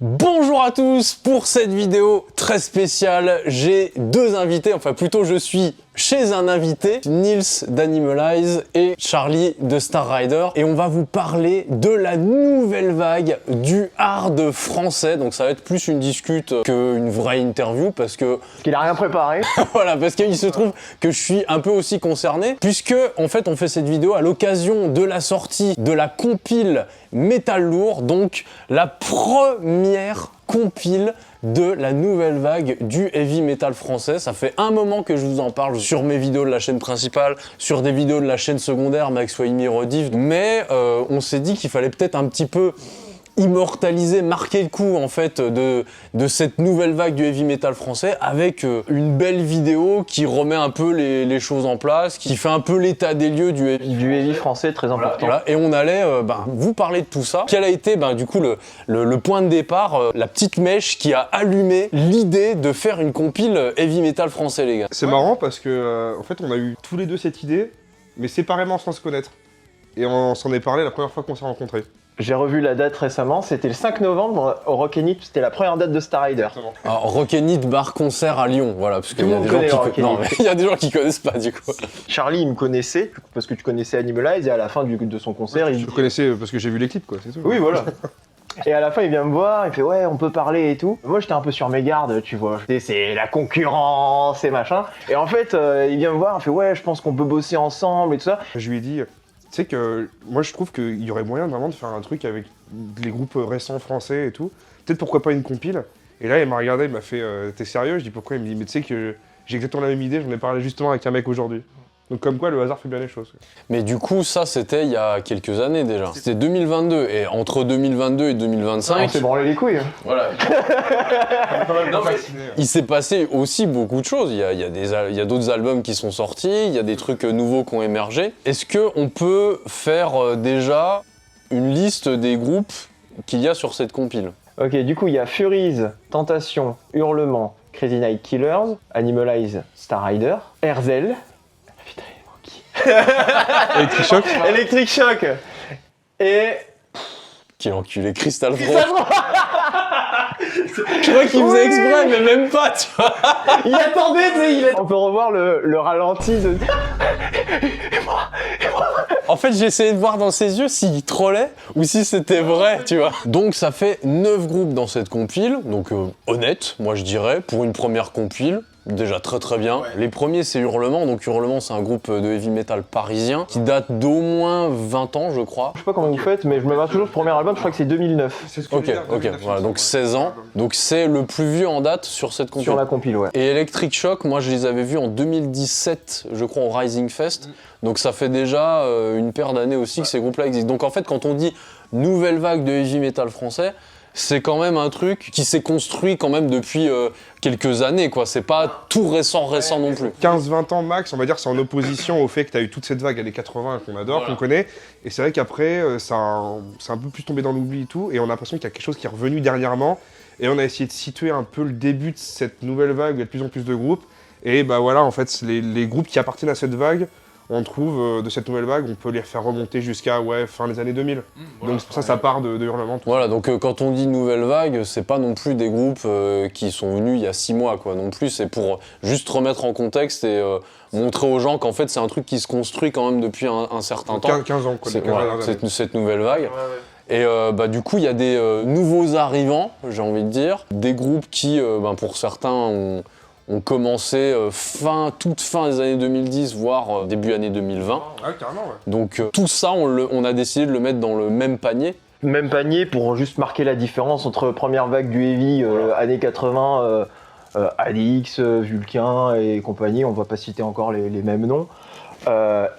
Bonjour à tous, pour cette vidéo très spéciale, j'ai deux invités, enfin plutôt je suis chez un invité, Nils d'Animalize et Charlie de Star Rider, et on va vous parler de la nouvelle vague du hard français, donc ça va être plus une discute qu'une vraie interview parce que... Parce qu'il a rien préparé. Voilà, parce qu'il se trouve que je suis un peu aussi concerné, puisque en fait on fait cette vidéo à l'occasion de la sortie de la compile Métal Lourd, donc la première compile de la nouvelle vague du heavy metal français. Ça fait un moment que je vous en parle sur mes vidéos de la chaîne principale, sur des vidéos de la chaîne secondaire, Max Waimi Rediff, mais on s'est dit qu'il fallait peut-être un petit peu immortaliser, marquer le coup en fait de cette nouvelle vague du heavy metal français avec une belle vidéo qui remet un peu les choses en place, qui fait un peu l'état des lieux du heavy français, très important. Voilà. Et on allait vous parler de tout ça. Quel a été du coup le point de départ, la petite mèche qui a allumé l'idée de faire une compile heavy metal français, les gars? C'est marrant parce que en fait on a eu tous les deux cette idée, mais séparément sans se connaître. Et on s'en est parlé la première fois qu'on s'est rencontrés. J'ai revu la date récemment, c'était le 5 novembre au Rock & Nip, c'était la première date de Star Rider. Alors Rock & Nip bar concert à Lyon, voilà, parce qu'il y a des gens qui il y a des gens qui connaissent pas du coup. Charlie il me connaissait parce que tu connaissais Animalize et à la fin de son concert, Je le connaissais parce que j'ai vu les clips quoi, c'est tout. Oui voilà. Et à la fin, il vient me voir, il fait ouais, on peut parler et tout. Moi, j'étais un peu sur mes gardes, tu vois. C'est la concurrence et machin. Et en fait, il vient me voir, il fait ouais, je pense qu'on peut bosser ensemble et tout ça. Je lui ai dit, tu sais que moi je trouve qu'il y aurait moyen vraiment de faire un truc avec les groupes récents français et tout. Peut-être pourquoi pas une compile. Et là, il m'a regardé, il m'a fait t'es sérieux? Je dis pourquoi? Il me dit mais tu sais que j'ai exactement la même idée, j'en ai parlé justement avec un mec aujourd'hui. Donc comme quoi le hasard fait bien les choses. Mais du coup, ça c'était il y a quelques années déjà. C'était 2022 et entre 2022 et 2025... On s'est branlé les couilles. Voilà. Il s'est passé aussi beaucoup de choses. Il y a d'autres albums qui sont sortis, il y a des trucs nouveaux qui ont émergé. Est-ce qu'on peut faire déjà une liste des groupes qu'il y a sur cette compile? Ok, du coup, il y a Furies, Tentation, Hurlement, Crazy Night Killers, Animalize, Star Rider, Herzl. Electric Shock. Electric Shock. Et... Quel enculé, Crystal Frost. Je crois qu'il faisait exprès, mais même pas, tu vois. Il attendait, tu sais, On peut revoir le ralenti de... En fait, j'ai essayé de voir dans ses yeux s'il trollait ou si c'était vrai, tu vois. Donc ça fait 9 groupes dans cette compile, donc honnête, moi je dirais, pour une première compile. Déjà très très bien. Ouais. Les premiers c'est Hurlement, donc Hurlement c'est un groupe de heavy metal parisien qui date d'au moins 20 ans je crois. Je sais pas comment vous faites mais je me base toujours ce premier album, je crois que c'est 2009. C'est ce que ok, voilà, donc 16 ans. Donc c'est le plus vieux en date sur cette compile. Sur la compile, ouais. Et Electric Shock, moi je les avais vus en 2017 je crois au Rising Fest. Donc ça fait déjà une paire d'années aussi que ces groupes-là existent. Donc en fait quand on dit nouvelle vague de heavy metal français, c'est quand même un truc qui s'est construit quand même depuis quelques années, quoi. C'est pas tout récent non plus. 15-20 ans max, on va dire, c'est en opposition au fait que tu as eu toute cette vague, les 80 qu'on adore, voilà, qu'on connaît. Et c'est vrai qu'après, c'est un peu plus tombé dans l'oubli et tout. Et on a l'impression qu'il y a quelque chose qui est revenu dernièrement. Et on a essayé de situer un peu le début de cette nouvelle vague, il y a de plus en plus de groupes. Et bah voilà, en fait, les groupes qui appartiennent à cette vague, on trouve de cette nouvelle vague, on peut les faire remonter jusqu'à fin des années 2000. Voilà, donc c'est pour ça que ça part de Hurlement. Voilà, donc quand on dit nouvelle vague, c'est pas non plus des groupes qui sont venus il y a 6 mois, quoi, non plus. C'est pour juste remettre en contexte et montrer aux gens qu'en fait c'est un truc qui se construit quand même depuis un certain temps. 15 ans, quoi. Cette nouvelle vague. Et du coup, il y a des nouveaux arrivants, j'ai envie de dire. Des groupes qui, pour certains, ont commencé toute fin des années 2010, voire début année 2020. Ah, carrément, ouais. Donc tout ça, on a décidé de le mettre dans le même panier. Même panier pour juste marquer la différence entre première vague du heavy, années 80, ADX, Vulcain et compagnie, on va pas citer encore les mêmes noms.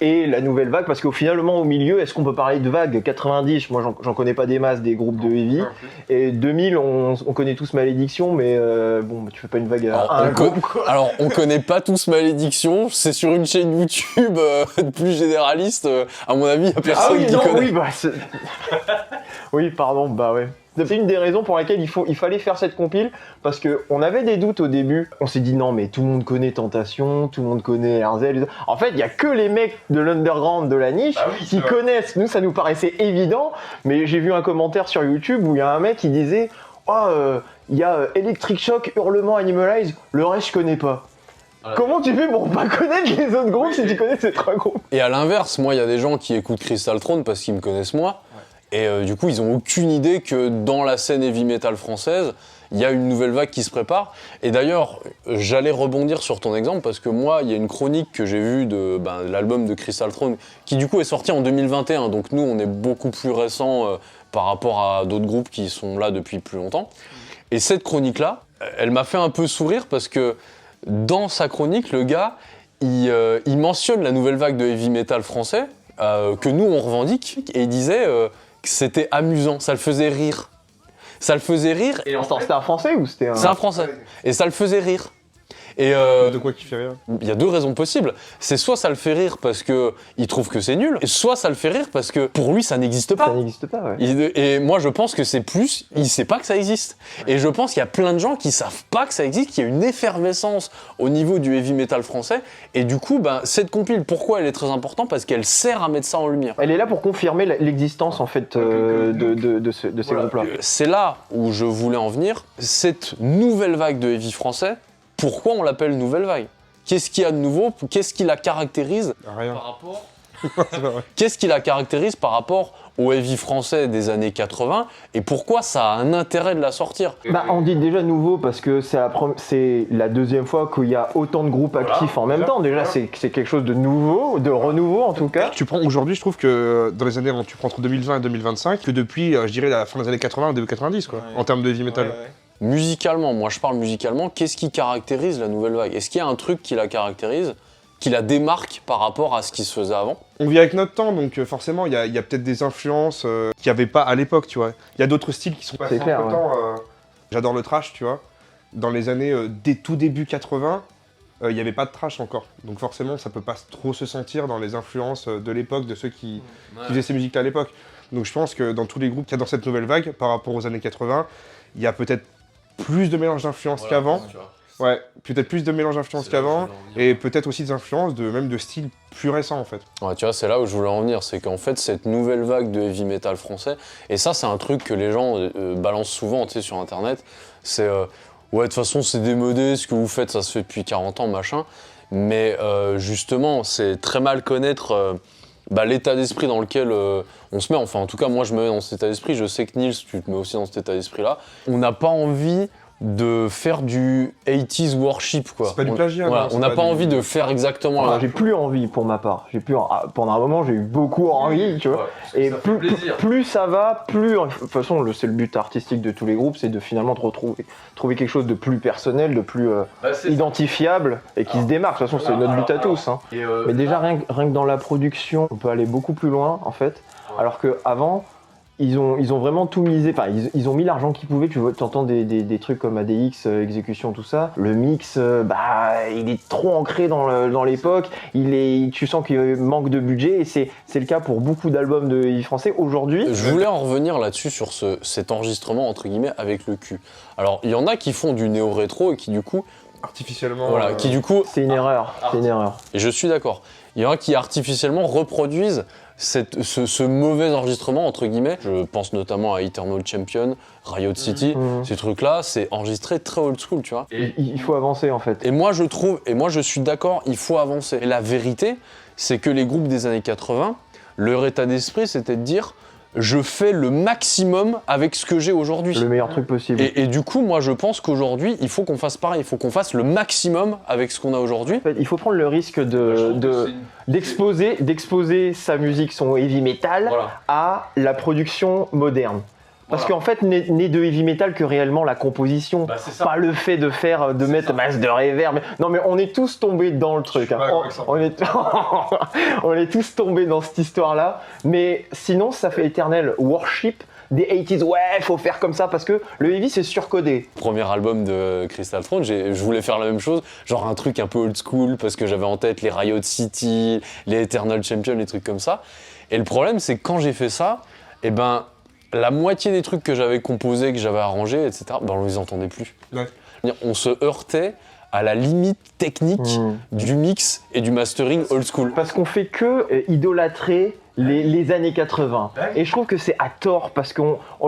Et la nouvelle vague, parce qu'au finalement au milieu, est-ce qu'on peut parler de vague 90? Moi j'en connais pas des masses des groupes de heavy. Et 2000, on connaît tous Malédiction, mais tu fais pas une vague à un groupe, quoi. Alors on connaît pas tous Malédiction, c'est sur une chaîne YouTube plus généraliste, à mon avis, il y a personne qui connaît. Oui, pardon, ouais. C'est une des raisons pour laquelle il fallait faire cette compile, parce qu'on avait des doutes au début. On s'est dit non mais tout le monde connaît Tentation, tout le monde connaît Herzl. En fait, il y a que les mecs de l'underground de la niche qui connaissent. Nous, ça nous paraissait évident, mais j'ai vu un commentaire sur YouTube où il y a un mec qui disait il y a Electric Shock, Hurlement, Animalize, le reste je connais pas. Comment tu fais pour pas connaître les autres groupes si tu connais ces 3 groupes? Et à l'inverse, moi, il y a des gens qui écoutent Crystal Throne parce qu'ils me connaissent moi. Et du coup, ils ont aucune idée que dans la scène heavy metal française, il y a une nouvelle vague qui se prépare. Et d'ailleurs, j'allais rebondir sur ton exemple parce que moi, il y a une chronique que j'ai vue de l'album de Crystal Throne qui du coup est sorti en 2021. Donc nous, on est beaucoup plus récent par rapport à d'autres groupes qui sont là depuis plus longtemps. Et cette chronique-là, elle m'a fait un peu sourire parce que dans sa chronique, le gars, il mentionne la nouvelle vague de heavy metal français que nous, on revendique. Et il disait que c'était amusant, ça le faisait rire. Ça le faisait rire. Et c'était un français ou c'était un... C'est un français. Et ça le faisait rire. Et De quoi qui fait rire? il y a 2 raisons possibles. C'est soit ça le fait rire parce qu'il trouve que c'est nul, et soit ça le fait rire parce que pour lui ça n'existe pas. Ça n'existe pas, ouais. Et moi je pense que c'est plus, il sait pas que ça existe. Et je pense qu'il y a plein de gens qui savent pas que ça existe, qu'il y a une effervescence au niveau du heavy metal français. Et du coup, cette compile, pourquoi elle est très importante? Parce qu'elle sert à mettre ça en lumière. Elle est là pour confirmer l'existence en fait de ces groupes-là. C'est là où je voulais en venir. Cette nouvelle vague de heavy français, pourquoi on l'appelle nouvelle vague? Qu'est-ce qu'il y a de nouveau? Qu'est-ce qui la caractérise Rien. Qu'est-ce qui la caractérise par rapport au heavy français des années 80 et pourquoi ça a un intérêt de la sortir? On dit déjà nouveau parce que c'est la 2e fois qu'il y a autant de groupes actifs en même temps. Déjà, c'est quelque chose de nouveau, de renouveau en tout cas. Tu prends aujourd'hui, je trouve que dans les années, tu prends entre 2020 et 2025, que depuis, je dirais, la fin des années 80 et début 90, quoi, en termes de heavy metal. Musicalement, moi je parle musicalement, qu'est-ce qui caractérise la nouvelle vague? Est-ce qu'il y a un truc qui la caractérise, qui la démarque par rapport à ce qui se faisait avant? On vit avec notre temps, donc forcément, il y a peut-être des influences qu'il n'y avait pas à l'époque, tu vois. Il y a d'autres styles qui sont passés clair, entre temps. J'adore le thrash, tu vois. Dans les années tout début 80, il n'y avait pas de thrash encore. Donc forcément, ça peut pas trop se sentir dans les influences de l'époque, de ceux qui faisaient ces musiques-là à l'époque. Donc je pense que dans tous les groupes qu'il y a dans cette nouvelle vague, par rapport aux années 80, il y a peut-être plus de mélange d'influences qu'avant. Ouais, peut-être plus de mélange d'influences qu'avant, et peut-être aussi des influences même de styles plus récents en fait. Ouais, tu vois, c'est là où je voulais en venir, c'est qu'en fait, cette nouvelle vague de heavy metal français, et ça, c'est un truc que les gens balancent souvent, tu sais, sur Internet, c'est ouais, de toute façon, c'est démodé, ce que vous faites, ça se fait depuis 40 ans, machin, mais justement, c'est très mal connaître l'état d'esprit dans lequel on se met, enfin, en tout cas, moi, je me mets dans cet état d'esprit, je sais que Nils, tu te mets aussi dans cet état d'esprit-là. On n'a pas envie de faire du 80s worship, quoi. C'est pas du plagiat, voilà, non, on n'a pas envie de faire exactement J'ai plus envie pour ma part. Pendant un moment, j'ai eu beaucoup envie, tu vois. Et plus ça va, plus... De toute façon, c'est le but artistique de tous les groupes, c'est de finalement trouver quelque chose de plus personnel, de plus identifiable et qui se démarque. De toute façon, c'est notre but à tous. Hein. Mais déjà, rien que dans la production, on peut aller beaucoup plus loin, en fait. Alors qu'avant... Ils ont vraiment tout misé, enfin ils ont mis l'argent qu'ils pouvaient, tu entends des trucs comme ADX, Exécution, tout ça. Le mix, il est trop ancré dans l'époque, tu sens qu'il manque de budget et c'est le cas pour beaucoup d'albums de heavy français aujourd'hui. Je voulais en revenir là-dessus sur cet enregistrement entre guillemets avec le cul. Alors il y en a qui font du néo-rétro et qui du coup... Artificiellement... Voilà, qui du coup... C'est une erreur, Et je suis d'accord. Il y en a qui artificiellement reproduisent ce mauvais enregistrement, entre guillemets. Je pense notamment à Eternal Champion, Riot City. Ces trucs-là, c'est enregistré très old school, tu vois. Et il faut avancer, en fait. Et moi, je suis d'accord, il faut avancer. Et la vérité, c'est que les groupes des années 80, leur état d'esprit, c'était de dire... Je fais le maximum avec ce que j'ai aujourd'hui. Le meilleur truc possible. Et du coup, moi, je pense qu'aujourd'hui, il faut qu'on fasse pareil. Il faut qu'on fasse le maximum avec ce qu'on a aujourd'hui. En fait, il faut prendre le risque d'exposer sa musique, son heavy metal, à la production moderne. Parce qu'en fait, n'est de heavy metal que réellement la composition, pas le fait de mettre masse de reverb. Non mais on est tous tombés dans le truc. Hein. On est tous tombés dans cette histoire-là. Mais sinon, ça fait éternel worship des 80s. Ouais, faut faire comme ça parce que le heavy c'est surcodé. Premier album de Crystal Throne, je voulais faire la même chose, genre un truc un peu old school parce que j'avais en tête les Riot City, les Eternal Champion, les trucs comme ça. Et le problème, c'est que quand j'ai fait ça, la moitié des trucs que j'avais composés, que j'avais arrangés, etc., on les entendait plus. Ouais. On se heurtait à la limite technique du mix et du mastering old school. Parce qu'on fait que idolâtrer les années 80. Et je trouve que c'est à tort parce que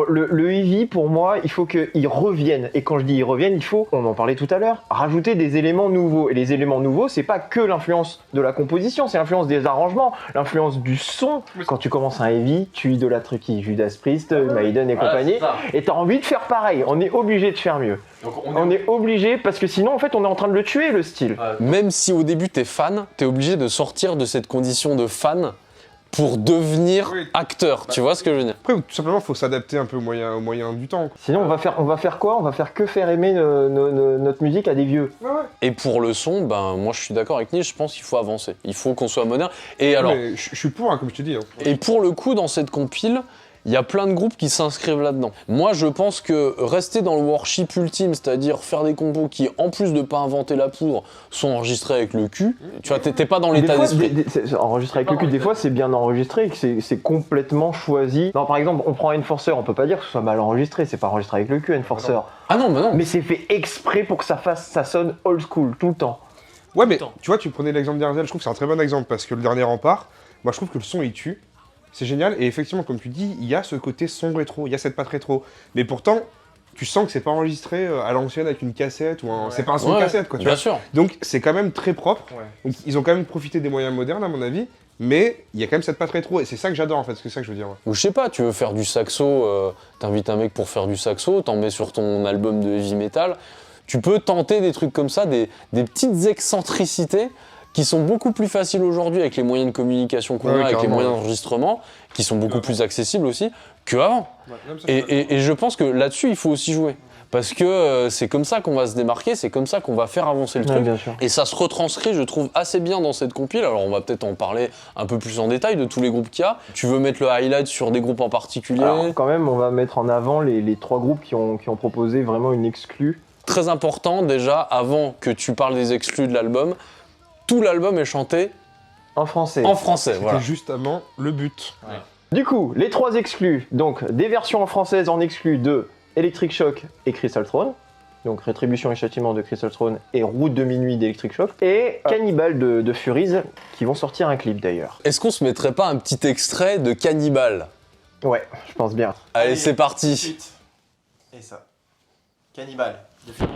le heavy, pour moi, il faut qu'il revienne. Et quand je dis il revienne, il faut, on en parlait tout à l'heure, rajouter des éléments nouveaux. Et les éléments nouveaux, c'est pas que l'influence de la composition, c'est l'influence des arrangements, l'influence du son. Quand tu commences un heavy, tu idolâtres qui? Judas Priest, Maiden et compagnie. Et t'as envie de faire pareil. On est obligé de faire mieux. Donc on est obligé parce que sinon, en fait, on est en train de le tuer, le style. Même si au début t'es fan, t'es obligé de sortir de cette condition de fan pour devenir acteur, tu vois ce que je veux dire? Après, tout simplement, il faut s'adapter un peu aux moyens du temps. Sinon, on va faire quoi? On va faire que faire aimer notre musique à des vieux. Et pour le son, ben moi je suis d'accord avec Nick, je pense qu'il faut avancer. Il faut qu'on soit moderne. Et alors, Mais je suis pour, hein, comme je te dis. Hein. et pour le coup, dans cette compile, il y a plein de groupes qui s'inscrivent là-dedans. Moi, je pense que rester dans le worship ultime, c'est-à-dire faire des compos qui, en plus de pas inventer la poudre, sont enregistrés avec le cul, tu vois, t'es pas dans l'état d'esprit. Enregistré avec le cul, des fois, c'est bien enregistré, que c'est complètement choisi. Non, par exemple, on prend Enforcer, on peut pas dire que ce soit mal enregistré, c'est pas enregistré avec le cul, Enforcer. Ah non, mais non. Mais c'est fait exprès pour que ça sonne old school, tout le temps. Ouais, mais tu vois, tu prenais l'exemple d'Airzel, je trouve que c'est un très bon exemple parce que le dernier rempart, moi je trouve que le son il tue. C'est génial, et effectivement, comme tu dis, il y a ce côté son rétro, il y a cette patte rétro. Mais pourtant, tu sens que c'est pas enregistré à l'ancienne avec une cassette ou un... C'est pas un son cassette, quoi. Tu bien vois. sûr. Donc c'est quand même très propre. Donc ils ont quand même profité des moyens modernes, à mon avis. Mais il y a quand même cette patte rétro, et c'est ça que j'adore en fait, c'est ça que je veux dire. Ou je sais pas, tu veux faire du saxo, t'invites un mec pour faire du saxo, t'en mets sur ton album de heavy metal. Tu peux tenter des trucs comme ça, des petites excentricités qui sont beaucoup plus faciles aujourd'hui avec les moyens de communication qu'on a, avec les moyens d'enregistrement, qui sont beaucoup plus accessibles aussi qu'avant. Et je pense que là-dessus, il faut aussi jouer. Parce que c'est comme ça qu'on va se démarquer, c'est comme ça qu'on va faire avancer le truc. Bien sûr. Et ça se retranscrit, je trouve, assez bien dans cette compile. Alors on va peut-être en parler un peu plus en détail de tous les groupes qu'il y a. Tu veux mettre le highlight sur des groupes en particulier? Alors, quand même, on va mettre en avant les 3 groupes qui ont proposé vraiment une exclue. Très important déjà, avant que tu parles des exclus de l'album, tout l'album est chanté en français. En français, voilà. C'était justement le but. Du coup, les 3 exclus, donc des versions en française en exclus de Electric Shock et Crystal Throne, donc Rétribution et Châtiment de Crystal Throne et Route de Minuit d'Electric Shock, et Cannibal de Furies, qui vont sortir un clip d'ailleurs. Est-ce qu'on se mettrait pas un petit extrait de Cannibal? Ouais, je pense bien. Allez, c'est parti. Et ça. Cannibal de Furies.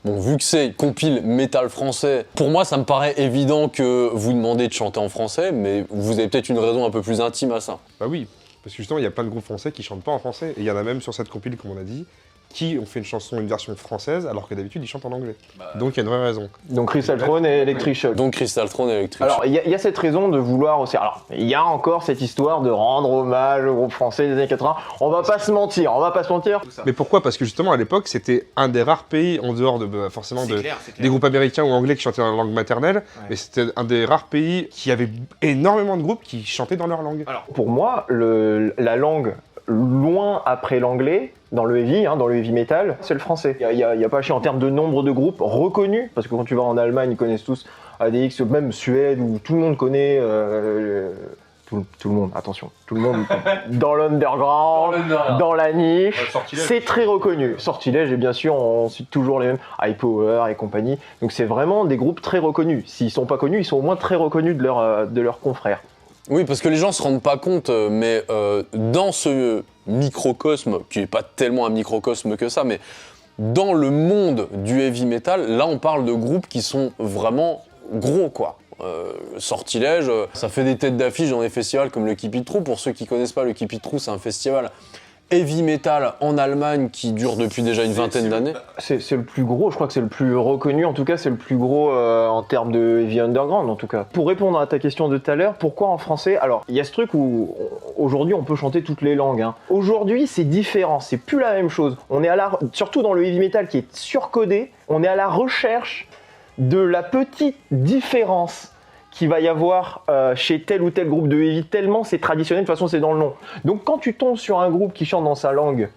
Bon, vu que c'est compile métal français, pour moi ça me paraît évident que vous demandez de chanter en français, mais vous avez peut-être une raison un peu plus intime à ça. Bah oui, parce que justement, il y a plein de groupes français qui chantent pas en français, et il y en a même sur cette compile, comme on a dit, qui ont fait une version française, alors que d'habitude ils chantent en anglais. Donc il y a une vraie raison. Donc Crystal Throne et Electric Shock. Donc Crystal Throne et Electric Shock. Alors, il y a cette raison de vouloir aussi. Alors, il y a encore cette histoire de rendre hommage au groupe français des années 80. On va pas se mentir. Mais pourquoi? Parce que justement, à l'époque, c'était un des rares pays, en dehors de forcément des groupes américains ou anglais qui chantaient dans leur langue maternelle, mais c'était un des rares pays qui avait énormément de groupes qui chantaient dans leur langue. Alors, Pour moi, la langue loin après l'anglais, dans le heavy metal, c'est le français. Il y a pas à chier en termes de nombre de groupes reconnus, parce que quand tu vas en Allemagne, ils connaissent tous ADX, même Suède, où tout le monde connaît... Tout le monde, attention, tout le monde dans l'underground, dans la niche, c'est très reconnu. Sortilège, et bien sûr, on cite toujours les mêmes, High Power et compagnie. Donc c'est vraiment des groupes très reconnus. S'ils sont pas connus, ils sont au moins très reconnus de leurs confrères. Oui, parce que les gens se rendent pas compte, mais dans ce microcosme, qui est pas tellement un microcosme que ça, mais dans le monde du heavy metal, là on parle de groupes qui sont vraiment gros, quoi. Sortilège, ça fait des têtes d'affiche dans des festivals comme le Keep It True. Pour ceux qui connaissent pas, le Keep It True, c'est un festival heavy metal en Allemagne qui dure depuis déjà une vingtaine d'années. C'est le plus gros, je crois que c'est le plus reconnu, en tout cas c'est le plus gros en termes de heavy underground en tout cas. Pour répondre à ta question de tout à l'heure, pourquoi en français? Alors, il y a ce truc où aujourd'hui on peut chanter toutes les langues. Aujourd'hui c'est différent, c'est plus la même chose. On est surtout dans le heavy metal qui est surcodé, on est à la recherche de la petite différence qu'il va y avoir chez tel ou tel groupe de heavy, tellement c'est traditionnel, de toute façon c'est dans le nom. Donc quand tu tombes sur un groupe qui chante dans sa langue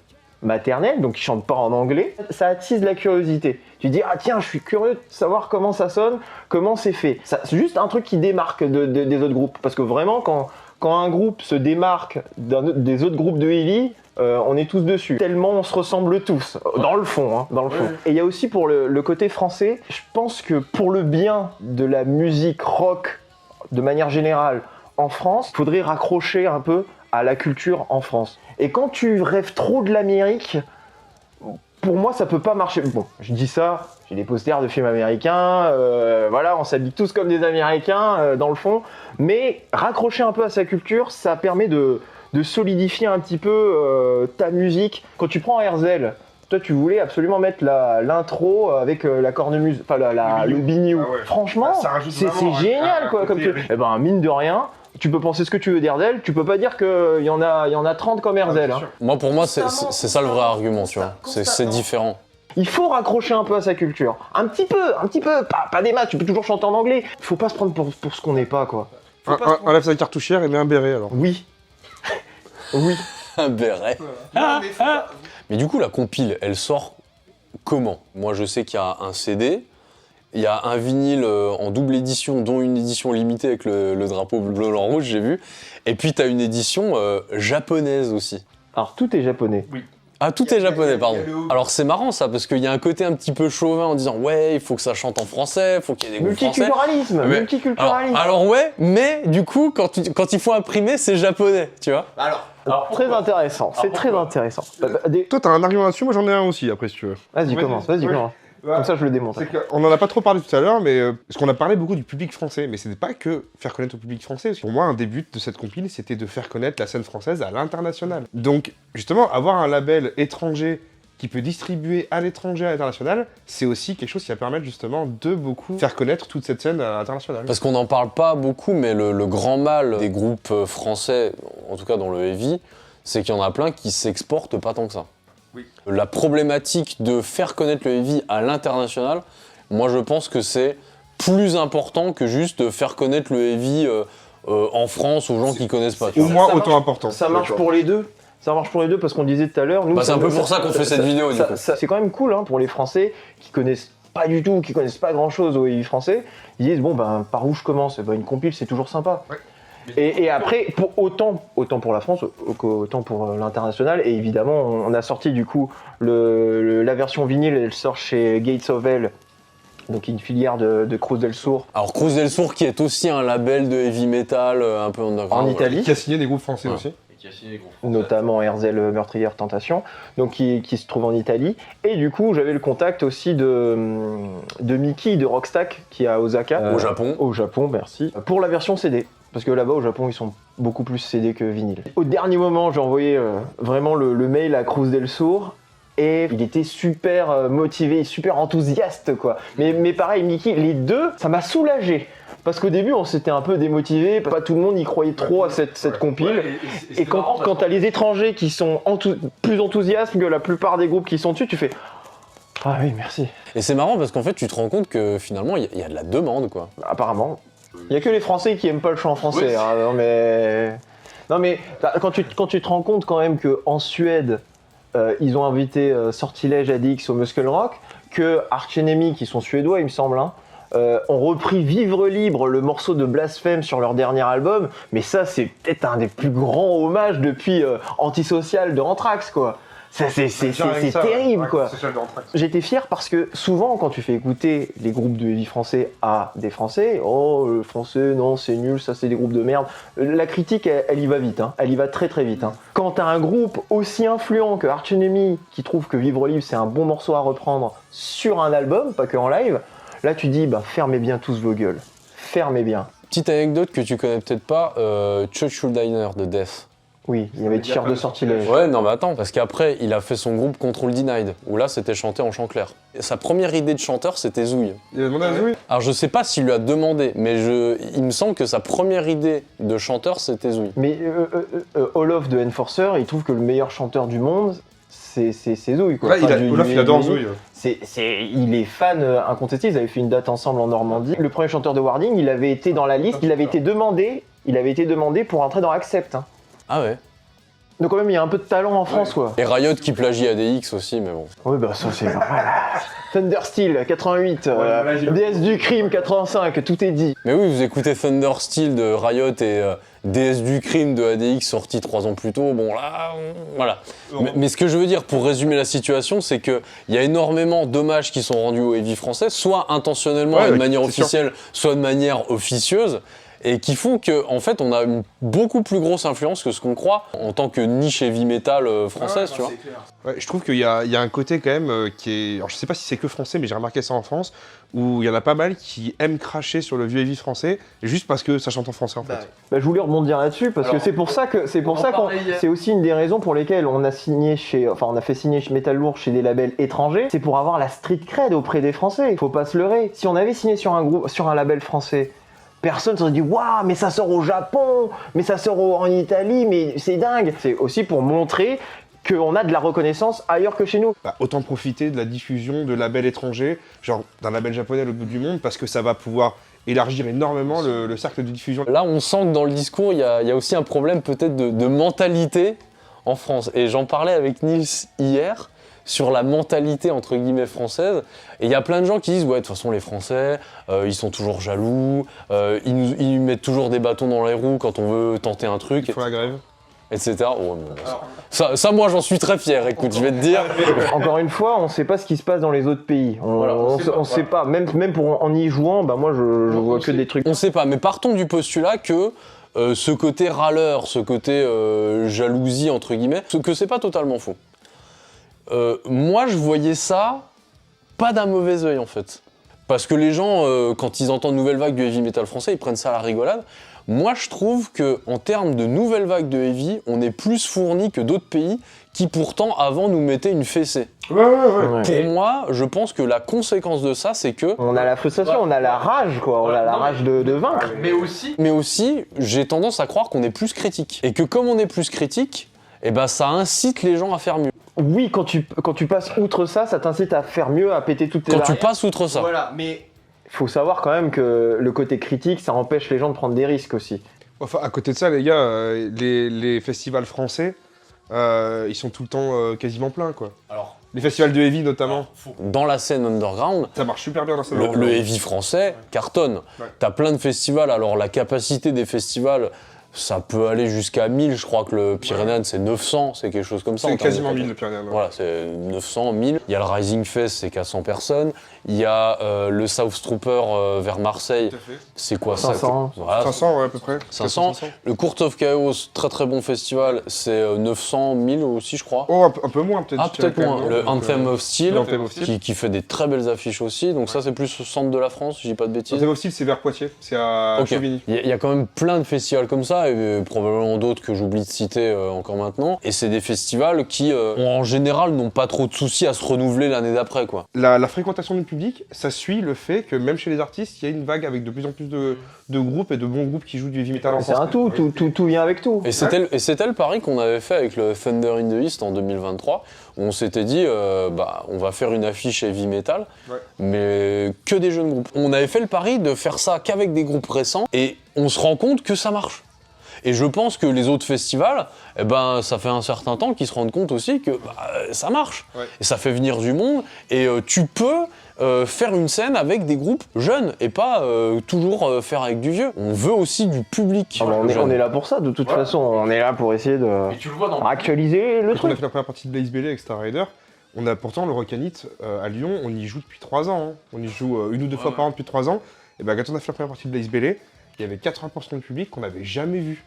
maternelle, donc qui chante pas en anglais, ça attise la curiosité. Tu dis, ah tiens, je suis curieux de savoir comment ça sonne, comment c'est fait. C'est juste un truc qui démarque des autres groupes, parce que vraiment, Quand un groupe se démarque des autres groupes de heavy, on est tous dessus. Tellement on se ressemble tous, dans le fond. Dans le fond. Et il y a aussi pour le côté français, je pense que pour le bien de la musique rock, de manière générale, en France, il faudrait raccrocher un peu à la culture en France. Et quand tu rêves trop de l'Amérique, pour moi, ça peut pas marcher. Bon, je dis ça, j'ai des posters de films américains, voilà, on s'habille tous comme des Américains, dans le fond. Mais raccrocher un peu à sa culture, ça permet de solidifier un petit peu ta musique. Quand tu prends Herzl, toi, tu voulais absolument mettre l'intro avec la cornemuse, enfin le biniou. Ah ouais. Franchement, Ça rajoute c'est vraiment génial, un quoi. Comme côté- Eh ben, mine de rien, tu peux penser ce que tu veux d'Herzl, tu peux pas dire qu'il y en a 30 comme Herzl. bien hein. sûr. Moi, pour moi, c'est Constamment, ça le vrai argument, tu vois. C'est constamment. différent. Il faut raccrocher un peu à sa culture. Un petit peu, pas des maths, tu peux toujours chanter en anglais. Il faut pas se prendre pour ce qu'on n'est pas, quoi. Enlève sa cartouchière et mets un béret alors. Oui. Oui. Un béret. Non, mais faut pas- Mais du coup, la compile, elle sort comment? Moi, je sais qu'il y a un CD, il y a un vinyle en double édition, dont une édition limitée avec le drapeau bleu, blanc, rouge, j'ai vu. Et puis, tu as une édition japonaise aussi. Alors, tout est japonais. Ah, tout est japonais, pardon. il y a le- Alors, c'est marrant ça, parce qu'il y a un côté un petit peu chauvin en disant ouais, il faut que ça chante en français, il faut qu'il y ait des groupes français. Multiculturalisme, Mais- multiculturalisme. Alors ouais, mais du coup, quand il faut imprimer, c'est japonais, tu vois. Alors, Très intéressant, c'est très pourquoi intéressant. Toi, t'as un argument là-dessus, moi j'en ai un aussi après si tu veux. Vas-y, Vas-y, commence, vas-y, oui. commence. Comme ça, je le démonte. C'est qu'on en a pas trop parlé tout à l'heure, mais parce qu'on a parlé beaucoup du public français, mais c'était pas que faire connaître au public français. Parce que pour moi, un des buts de cette compile, c'était de faire connaître la scène française à l'international. Donc, justement, avoir un label étranger qui peut distribuer à l'étranger, à l'international, c'est aussi quelque chose qui va permettre justement de beaucoup faire connaître toute cette scène internationale. Parce qu'on n'en parle pas beaucoup, mais le grand mal des groupes français, en tout cas dans le heavy, c'est qu'il y en a plein qui s'exportent pas tant que ça. Oui. La problématique de faire connaître le heavy à l'international, moi je pense que c'est plus important que juste de faire connaître le heavy en France aux gens qui connaissent pas. tu Au vois. moins Ça autant marche- important. Ça marche D'accord. pour les deux. Ça marche pour les deux parce qu'on le disait tout à l'heure. nous, Bah, c'est un peu pour ça qu'on fait cette vidéo, du coup. C'est quand même cool pour les Français qui connaissent pas du tout, qui connaissent pas grand chose au heavy français. Ils disent bon ben par où je commence? Une compile c'est toujours sympa. Ouais. Et après autant pour la France qu'autant pour l'international. Et évidemment on a sorti du coup la version vinyle, elle sort chez Gates of Hell. Donc une filière de Cruz del Sur Alors Cruz del Sur qui est aussi un label de heavy metal un peu underground. en Italie. Qui a signé des groupes français Ouais. aussi. Et qui a signé les groupes. Notamment Herzl Meurtrière Tentation, donc qui se trouve en Italie. Et du coup, j'avais le contact aussi de Mickey de Rockstack, qui est à Osaka. Au Japon. Au Japon, merci. Pour la version CD. Parce que là-bas, au Japon, ils sont beaucoup plus CD que vinyle. Au dernier moment, j'ai envoyé vraiment le mail à Cruz del Sur. Et il était super motivé, super enthousiaste, quoi. Mais pareil, Mickey, les deux, ça m'a soulagé. Parce qu'au début, on s'était un peu démotivé, pas tout le monde y croyait trop à cette compile. Et quand t'as les étrangers qui sont plus enthousiastes que la plupart des groupes qui sont dessus, tu fais « Ah oui, merci Et c'est marrant parce qu'en fait tu te rends compte que finalement il y a de la demande quoi. ». Apparemment. Il y a que les Français qui aiment pas le chant français. Oui, hein, non mais quand tu te rends compte quand même qu'en Suède, ils ont invité Sortilège, ADX au Muscle Rock, que Arch Enemy, qui sont suédois il me semble, ont repris Vivre Libre, le morceau de Blasphème sur leur dernier album, mais ça c'est peut-être un des plus grands hommages depuis Antisocial de Anthrax, quoi. C'est terrible, quoi. J'étais fier parce que souvent, quand tu fais écouter les groupes de heavy français à des Français, oh, le français, non, c'est nul, ça c'est des groupes de merde. La critique, elle y va vite, elle y va très très vite. Quand t'as un groupe aussi influent que Arch Enemy qui trouve que Vivre Libre c'est un bon morceau à reprendre sur un album, pas que en live, là tu dis, bah fermez bien tous vos gueules. Fermez bien. Petite anecdote que tu connais peut-être pas, Churchill Diner de Death. Oui, il y avait T-shirt de Sortilège. Ouais, non mais attends, parce qu'après il a fait son groupe Control Denied, où là c'était chanté en chant clair. Et sa première idée de chanteur c'était Zouille. Il a demandé à Zoé. Alors je sais pas s'il lui a demandé, mais il me semble que sa première idée de chanteur c'était Zouille. Mais Olaf de Enforcer, il trouve que le meilleur chanteur du monde, c'est Zouille, quoi. Ouais, Enfin, Olaf, il adore du- Zoé. Il est fan incontesté, ils avaient fait une date ensemble en Normandie. Le premier chanteur de Warding, il avait été dans la liste, il avait été demandé pour entrer dans Accept. Ah ouais. Donc quand même, il y a un peu de talent en France, quoi. Et Riot qui plagie ADX aussi, mais bon. Oui, bah ça c'est normal. Thundersteel 88, DS du crime 85, tout est dit. Mais oui, vous écoutez Thundersteel de Riot et DS du crime de ADX sorti 3 ans plus tôt, bon là, voilà. Mais ce que je veux dire, pour résumer la situation, c'est qu'il y a énormément d'hommages qui sont rendus au heavy français, soit intentionnellement et de manière officielle, soit de manière officieuse, et qui font qu'en fait, on a une beaucoup plus grosse influence que ce qu'on croit en tant que niche heavy metal française, tu vois. Ouais, je trouve qu'il y a un côté quand même qui est... Alors je sais pas si c'est que français, mais j'ai remarqué ça en France, où il y en a pas mal qui aiment cracher sur le vieux heavy français, juste parce que ça chante en français en fait. Bah, je voulais rebondir là-dessus, parce que c'est pour ça que c'est aussi une des raisons pour lesquelles on a fait signer chez Metal Lourd chez des labels étrangers, c'est pour avoir la street cred auprès des Français, faut pas se leurrer. Si on avait signé sur un label français, personne se serait dit waouh, mais ça sort au Japon, mais ça sort en Italie, mais c'est dingue. C'est aussi pour montrer qu'on a de la reconnaissance ailleurs que chez nous. Bah, autant profiter de la diffusion de labels étrangers, genre d'un label japonais à l'autre bout du monde, parce que ça va pouvoir élargir énormément le cercle de diffusion. Là, on sent que dans le discours, il y a aussi un problème peut-être de mentalité en France. Et j'en parlais avec Nils hier sur la mentalité entre guillemets française. Et il y a plein de gens qui disent ouais, de toute façon les Français, ils sont toujours jaloux, ils mettent toujours des bâtons dans les roues quand on veut tenter un truc. Il faut la grève. Etc. Oh, bon, ça, moi, j'en suis très fier. Écoute, je vais te dire. Encore une fois, on ne sait pas ce qui se passe dans les autres pays. On sait pas. Même en y jouant, bah moi, je vois que des trucs. On sait pas. Mais partons du postulat que ce côté râleur, ce côté jalousie entre guillemets, que c'est pas totalement faux. Moi, je voyais ça pas d'un mauvais œil en fait, parce que les gens, quand ils entendent nouvelle vague du heavy metal français, ils prennent ça à la rigolade. Moi, je trouve que en termes de nouvelle vague de heavy, on est plus fourni que d'autres pays qui pourtant avant nous mettaient une fessée. Ouais. Pour moi, je pense que la conséquence de ça, c'est que on a la frustration, on a la rage, quoi. On a la rage de vaincre. Mais aussi, j'ai tendance à croire qu'on est plus critique et que comme on est plus critique, eh ben ça incite les gens à faire mieux. Oui, quand tu passes outre ça, ça t'incite à faire mieux, à péter toutes tes barrières. Quand tu passes outre ça. Voilà, mais il faut savoir quand même que le côté critique, ça empêche les gens de prendre des risques aussi. Enfin, à côté de ça, les gars, les festivals français, ils sont tout le temps quasiment pleins, quoi. alors, Les festivals de heavy, notamment. Dans la scène underground, Ça marche super bien dans cette le heavy français cartonne. Ouais. T'as plein de festivals, alors la capacité des festivals, ça peut aller jusqu'à 1000, je crois que le Pyrénéen c'est 900, c'est quelque chose comme ça. C'est en termes quasiment de 1000 le Pyrénéen. Voilà, c'est 900, 1000. Il y a le Rising Fest, c'est qu'à 100 personnes. Il y a le South Trooper vers Marseille, Tout à fait. c'est quoi 500. ça voilà, 500, ouais, à peu près. 500. Le Court of Chaos, très très bon festival, c'est 900, 1000 aussi, je crois. Oh, un peu moins peut-être. Ah, je dirais peut-être quand moins. même, Le donc, Anthem of Steel, Anthem of Steel. qui fait des très belles affiches aussi. Donc ça, c'est plus au centre de la France, je dis pas de bêtises. Anthem of Steel, c'est vers Poitiers, c'est à Ok. Chauvigny. Il y a quand même plein de festivals comme ça, et probablement d'autres que j'oublie de citer encore maintenant. Et c'est des festivals qui, en général, n'ont pas trop de soucis à se renouveler l'année d'après, quoi. La fréquentation du public, ça suit le fait que même chez les artistes, il y a une vague avec de plus en plus de groupes et de bons groupes qui jouent du heavy metal en C'est France. un tout vient avec tout. Et c'était le pari qu'on avait fait avec le Thunder in the East en 2023, où on s'était dit, on va faire une affiche heavy metal, mais que des jeunes groupes. On avait fait le pari de faire ça qu'avec des groupes récents, et on se rend compte que ça marche. Et je pense que les autres festivals, ça fait un certain temps qu'ils se rendent compte aussi que ça marche. Ouais. Et ça fait venir du monde, et tu peux faire une scène avec des groupes jeunes, et pas toujours faire avec du vieux. On veut aussi du public. Ah bah, jeune. on est là pour ça, de toute façon. On est là pour essayer de et tu le vois dans actualiser le Quand on a truc. fait la première partie de Blaze Belly avec Star Rider, on a pourtant le Rockanit à Lyon, on y joue depuis 3 ans. Hein. On y joue une ou deux fois par an depuis 3 ans. Et ben quand on a fait la première partie de Blaze Belly, il y avait 80% du public qu'on n'avait jamais vu.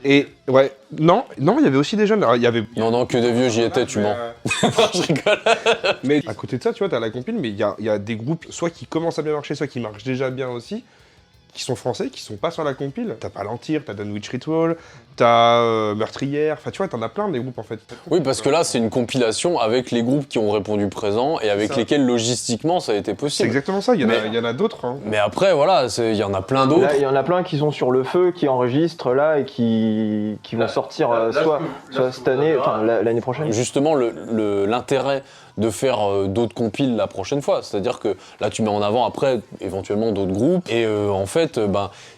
Et ouais, non, il y avait aussi des jeunes. Alors, il y avait. Non, que des vieux, j'y étais, tu mens. Je rigole. Mais à côté de ça, tu vois, t'as la compile, mais il y a des groupes, soit qui commencent à bien marcher, soit qui marchent déjà bien aussi, qui sont français, qui sont pas sur la compile. T'as Palantir, t'as Dunwich Ritual, t'as Meurtrière, enfin tu vois, t'en as plein des groupes en fait. Oui, parce que là, c'est une compilation avec les groupes qui ont répondu présent et avec ça. lesquels logistiquement ça a été C'est possible. exactement ça, il y en Mais- a d'autres. Hein. Mais après, voilà, il y en a plein d'autres. Là, il y en a plein qui sont sur le feu, qui enregistrent là et qui vont sortir soit cette année, enfin l'année prochaine. Justement, l'intérêt de faire d'autres compiles la prochaine fois. C'est-à-dire que là, tu mets en avant après éventuellement d'autres groupes. Et en fait,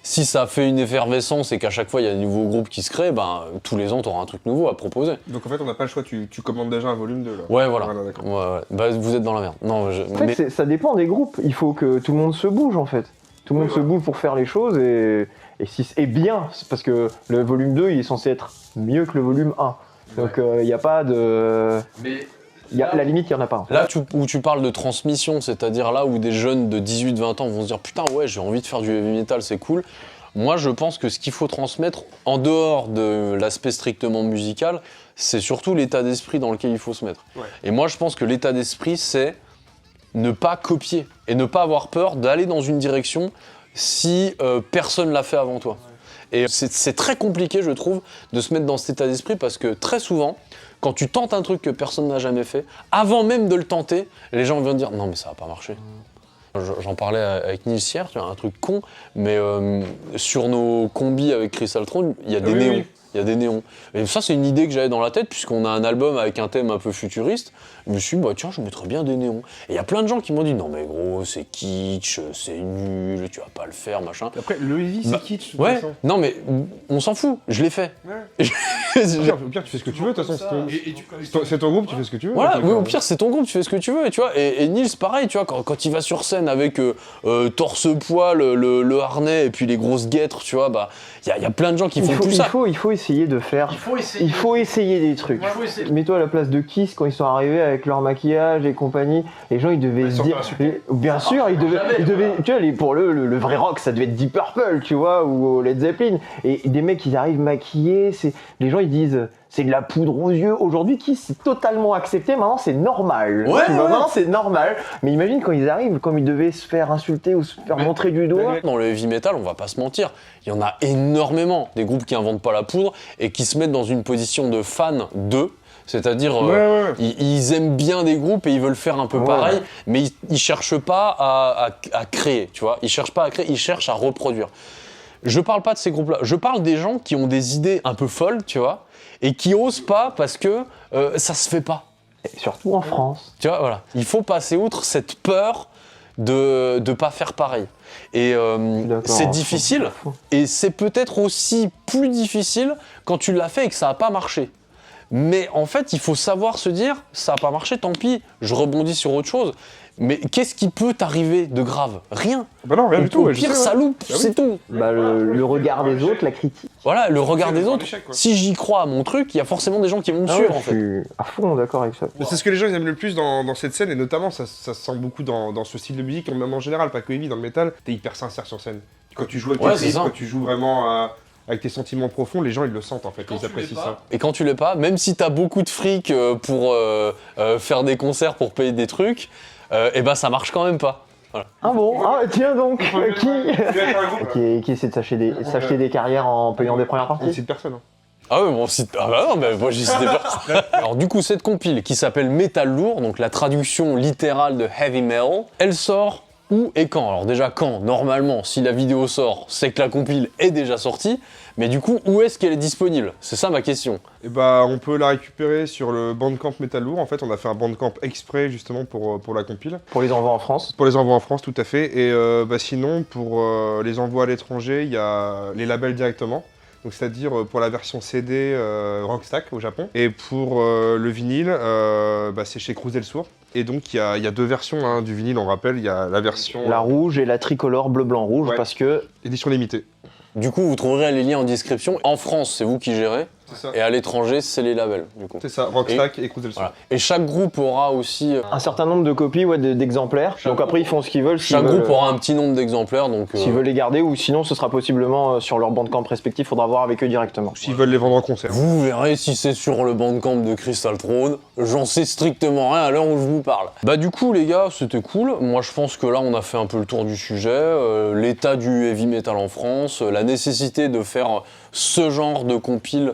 si ça fait une effervescence et qu'à chaque fois, il y a de nouveaux groupes qui se discret, ben, tous les ans, tu auras un truc nouveau à proposer. Donc en fait, on n'a pas le choix, tu commandes déjà un volume 2 là. Ouais, voilà. Voilà, d'accord. Ouais. Bah, vous êtes dans la merde. Non, En fait, ça dépend des groupes. Il faut que tout le monde se bouge en fait. Tout le monde se bouge pour faire les choses et bien, parce que le volume 2 il est censé être mieux que le volume 1. Donc il n'y a pas de. La limite, il n'y en a pas. Là où tu parles de transmission, c'est-à-dire là où des jeunes de 18-20 ans vont se dire putain ouais j'ai envie de faire du heavy metal, c'est cool. Moi je pense que ce qu'il faut transmettre, en dehors de l'aspect strictement musical, c'est surtout l'état d'esprit dans lequel il faut se mettre. Ouais. Et moi je pense que l'état d'esprit c'est ne pas copier et ne pas avoir peur d'aller dans une direction si personne l'a fait avant toi. Et c'est très compliqué je trouve de se mettre dans cet état d'esprit parce que très souvent, quand tu tentes un truc que personne n'a jamais fait, avant même de le tenter, les gens vont dire non mais ça va pas marcher. J'en parlais avec Nils hier, tu vois, un truc con, mais sur nos combis avec Crystal Throne, il y a des néons. Oui. Il y a des néons. Et ça, c'est une idée que j'avais dans la tête, puisqu'on a un album avec un thème un peu futuriste. Je me suis dit, bah tiens, je mettrais bien des néons. Et il y a plein de gens qui m'ont dit, non mais gros, c'est kitsch, c'est nul, tu vas pas le faire, machin. Après, le heavy, c'est Bah, kitsch. de toute Ouais, façon. non mais on s'en fout, je l'ai fait. Ouais. Au pire, tu fais ce que tu veux, de toute façon. C'est ton groupe, tu fais ce que tu veux. Voilà, donc, oui, au pire, c'est ton groupe, tu fais ce que tu veux, tu vois. Et Nils, pareil, tu vois, quand il va sur scène avec torse-poil, le harnais et puis les grosses guêtres, tu vois, bah, il y a plein de gens qui font tout ça. Il faut essayer de faire. Il faut essayer des trucs. Mets-toi à la place de Kiss quand ils sont arrivés avec leur maquillage et compagnie. Les gens, ils devaient se dire. Bien sûr, ils devaient. Tu vois, pour le vrai rock, ça devait être Deep Purple, tu vois, ou Led Zeppelin. Et des mecs, ils arrivent maquillés. Les gens, ils disent. C'est de la poudre aux yeux. Aujourd'hui, Kiss, c'est totalement accepté. Maintenant, c'est normal. Ouais, tu vois, ouais. maintenant, c'est normal. Mais imagine quand ils arrivent, comme ils devaient se faire insulter ou se faire montrer du doigt. Dans le heavy metal, on va pas se mentir, il y en a énormément des groupes qui inventent pas la poudre et qui se mettent dans une position de fan d'eux. C'est-à-dire, ils aiment bien des groupes et ils veulent faire un peu pareil, mais ils cherchent pas à créer, tu vois. Ils cherchent pas à créer, ils cherchent à reproduire. Je parle pas de ces groupes-là, je parle des gens qui ont des idées un peu folles, tu vois, et qui osent pas parce que ça se fait pas. Et surtout en France. Tu vois, voilà. Il faut passer outre cette peur de pas faire pareil. Et c'est difficile, et c'est peut-être aussi plus difficile quand tu l'as fait et que ça a pas marché. Mais en fait, il faut savoir se dire, ça a pas marché, tant pis, je rebondis sur autre chose. Mais qu'est-ce qui peut t'arriver de grave? Rien. Bah non, rien du tout. Au pire, ça loupe, Bah oui. c'est tout. Bah, le regard des autres, la critique. Voilà, le regard des le autres. échec, quoi. Si j'y crois à mon truc, il y a forcément des gens qui vont me suivre, en Je fait. suis à fond d'accord avec ça. Mais c'est ce que les gens ils aiment le plus dans cette scène, et notamment ça se sent beaucoup dans ce style de musique, même en général, pas que heavy, dans le métal, t'es hyper sincère sur scène. Quand tu joues avec Ouais, tes c'est tripes, ça. quand tu joues vraiment avec tes sentiments profonds, les gens ils le sentent en fait, ils apprécient ça. Et quand tu l'es pas, même si t'as beaucoup de fric pour faire des concerts, pour payer des trucs, et ben ça marche quand même pas. Voilà. Ah bon? Ah tiens donc! Qui essaie de s'acheter des carrières en payant des premières parties? C'est de personne. Hein. Ah ouais, bon, ah bah non, mais moi j'y citais pas. Alors du coup, cette compile qui s'appelle Metal Lourd, donc la traduction littérale de Heavy Metal, elle sort où et quand? Alors déjà quand? Normalement, si la vidéo sort, c'est que la compile est déjà sortie, mais du coup, où est-ce qu'elle est disponible? C'est ça ma question. Et bah on peut la récupérer sur le Bandcamp Metal Lourd, en fait on a fait un Bandcamp exprès justement pour la compile. Pour les envois en France. Pour les envois en France, tout à fait. Et bah sinon, pour les envois à l'étranger, il y a les labels directement. Donc c'est-à-dire pour la version CD Rockstack au Japon. Et pour le vinyle, bah, c'est chez Cruzel Sourd. Et donc il y a deux versions hein, du vinyle, on rappelle. Il y a la version La rouge et la tricolore bleu-blanc-rouge Ouais. parce que édition limitée. Du coup, vous trouverez les liens en description. En France, c'est vous qui gérez, C'est ça. et à l'étranger, c'est les labels, du coup. C'est ça, Rockstack et Cruzel Sourd. Voilà. Et chaque groupe aura aussi... un certain nombre de copies d'exemplaires. Donc après ils font ce qu'ils veulent. chaque groupe aura un petit nombre d'exemplaires, donc... S'ils veulent les garder ou sinon ce sera possiblement sur leur bandcamp respectif, faudra voir avec eux directement. S'ils veulent les vendre en concert. Vous verrez si c'est sur le bandcamp de Crystal Throne. J'en sais strictement rien à l'heure où je vous parle. Bah du coup les gars, c'était cool. Moi je pense que là on a fait un peu le tour du sujet. L'état du heavy metal en France, la nécessité de faire ce genre de compile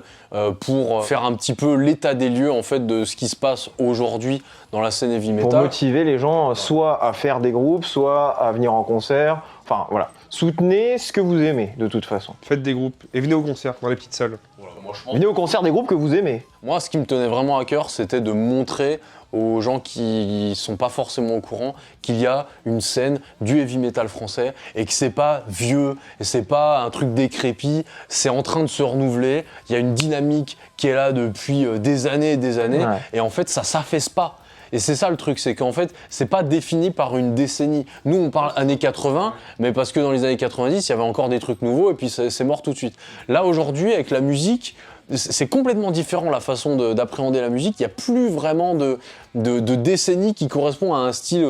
pour faire un petit peu l'état des lieux en fait de ce qui se passe aujourd'hui dans la scène heavy Pour metal. motiver les gens soit à faire des groupes, soit à venir en concert. Enfin voilà, soutenez ce que vous aimez de toute façon. Faites des groupes et venez au concert dans les petites salles. Voilà, Venez au concert des groupes que vous aimez. Moi, ce qui me tenait vraiment à cœur, c'était de montrer aux gens qui sont pas forcément au courant qu'il y a une scène du heavy metal français et que c'est pas vieux et c'est pas un truc décrépit, c'est en train de se renouveler, il y a une dynamique qui est là depuis des années et des années et en fait ça s'affaisse pas. Et c'est ça le truc, c'est qu'en fait, c'est pas défini par une décennie. Nous, on parle années 80, mais parce que dans les années 90, il y avait encore des trucs nouveaux et puis c'est mort tout de suite. Là, aujourd'hui, avec la musique, c'est complètement différent la façon d'appréhender la musique. Il n'y a plus vraiment de décennie qui correspond à un style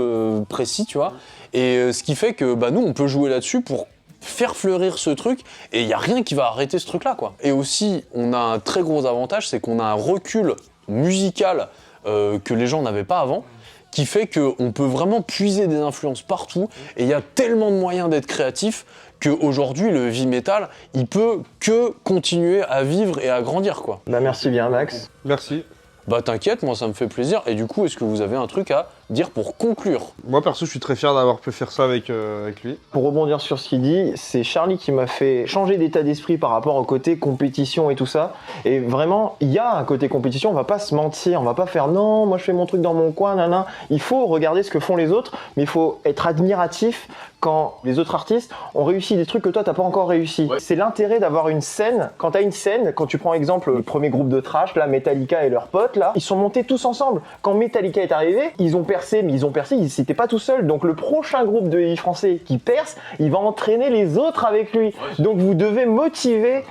précis, tu vois. Et ce qui fait que nous, on peut jouer là-dessus pour faire fleurir ce truc et il n'y a rien qui va arrêter ce truc-là, quoi. Et aussi, on a un très gros avantage, c'est qu'on a un recul musical que les gens n'avaient pas avant, qui fait qu'on peut vraiment puiser des influences partout et il y a tellement de moyens d'être créatif qu'aujourd'hui le heavy metal il peut que continuer à vivre et à grandir, quoi. Merci bien Max. Merci. Bah t'inquiète, moi ça me fait plaisir. Et du coup, est-ce que vous avez un truc à dire pour conclure? Moi perso, je suis très fier d'avoir pu faire ça avec lui. Pour rebondir sur ce qu'il dit, c'est Charlie qui m'a fait changer d'état d'esprit par rapport au côté compétition et tout ça. Et vraiment, il y a un côté compétition, on va pas se mentir, on va pas faire non, moi je fais mon truc dans mon coin, nanana. Il faut regarder ce que font les autres, mais il faut être admiratif quand les autres artistes ont réussi des trucs que toi t'as pas encore réussi. Ouais. C'est l'intérêt d'avoir une scène. Quand t'as une scène, quand tu prends exemple le premier groupe de thrash, là, Metallica et leurs potes, là, ils sont montés tous ensemble. Quand Metallica est arrivé, ils ont percé, mais ils étaient pas tout seuls. Donc le prochain groupe de heavy français qui perce, il va entraîner les autres avec lui. Ouais, donc vous devez motiver,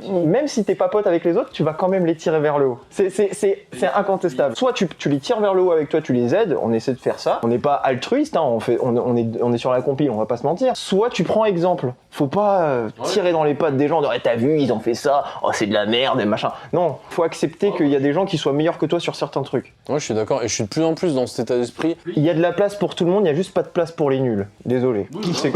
même si t'es pas pote avec les autres, tu vas quand même les tirer vers le haut. C'est incontestable. Soit tu les tires vers le haut avec toi, tu les aides, on essaie de faire ça. On n'est pas altruiste, hein, on est sur la compil, on va pas se mentir. Soit tu prends exemple. Faut pas tirer dans les pattes des gens de t'as vu, ils ont fait ça, oh c'est de la merde et machin. Non, faut accepter qu'il y a des gens qui soient meilleurs que toi sur certains trucs. Ouais, je suis d'accord et je suis de plus en plus dans cet état d'esprit. Il y a de la place pour tout le monde, il y a juste pas de place pour les nuls. Désolé.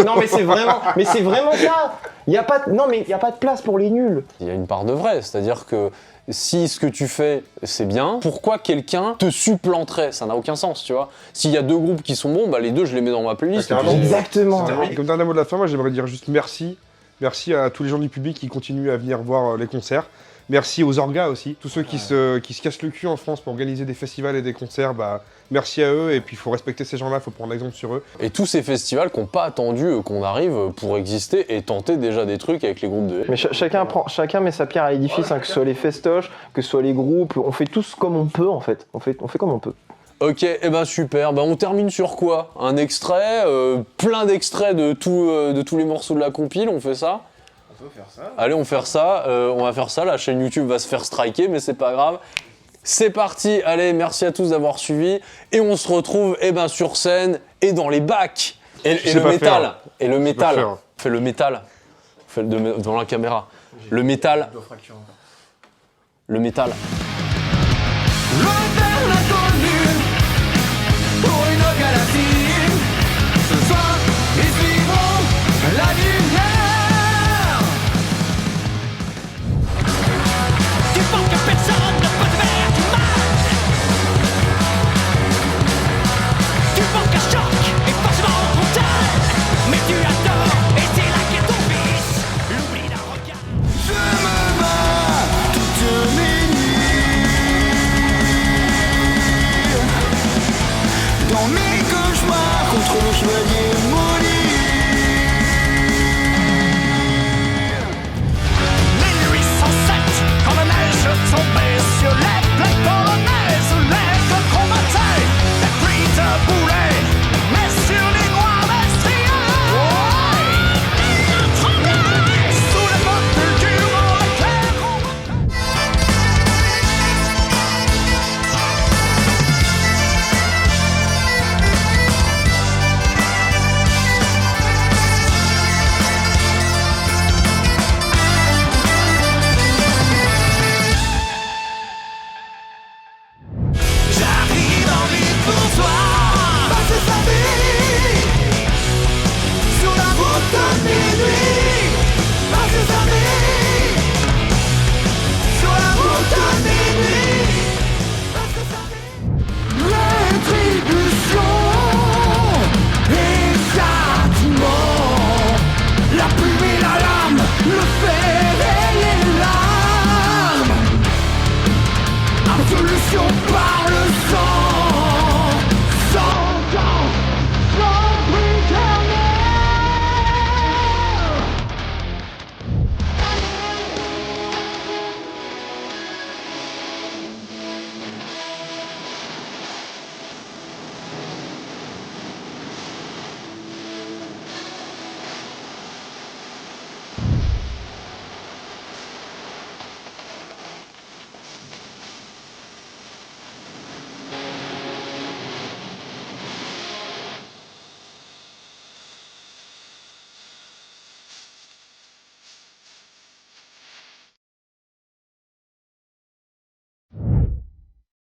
Non mais c'est vraiment ça. Il y a pas de place pour les nuls. Il y a une part de vrai, c'est-à-dire que si ce que tu fais, c'est bien, pourquoi quelqu'un te supplanterait? Ça n'a aucun sens, tu vois. S'il y a deux groupes qui sont bons, les deux, je les mets dans ma playlist. Exactement. Comme dernier mot de la fin, moi, j'aimerais dire juste merci. Merci à tous les gens du public qui continuent à venir voir les concerts. Merci aux orgas aussi, tous ceux qui se cassent le cul en France pour organiser des festivals et des concerts, merci à eux et puis il faut respecter ces gens-là, il faut prendre exemple sur eux. Et tous ces festivals qui n'ont pas attendu qu'on arrive pour exister et tenter déjà des trucs avec les groupes de... Mais chacun met sa pierre à l'édifice, que ce soit les festoches, que ce soit les groupes, on fait tous comme on peut en fait, on fait comme on peut. Ok, et super, on termine sur quoi? Un extrait, plein d'extraits de tous les morceaux de la compile, on fait ça? On peut faire ça. Allez, on va faire ça, la chaîne YouTube va se faire striker, mais c'est pas grave. C'est parti, allez, merci à tous d'avoir suivi, et on se retrouve sur scène et dans les bacs. Et le métal, fais le métal, fais devant la caméra. Le métal. Le métal. Pour une galaxie, ce soir, ils suivront la lumière. Tu penses que personne ne peut te faire du mal. Tu penses qu'un choc est forcément brutal. Mais tu as tort, et c'est là qu'est ton fils. L'oubli d'un regard. Je me bats toutes mes nuits. révolution par le sang.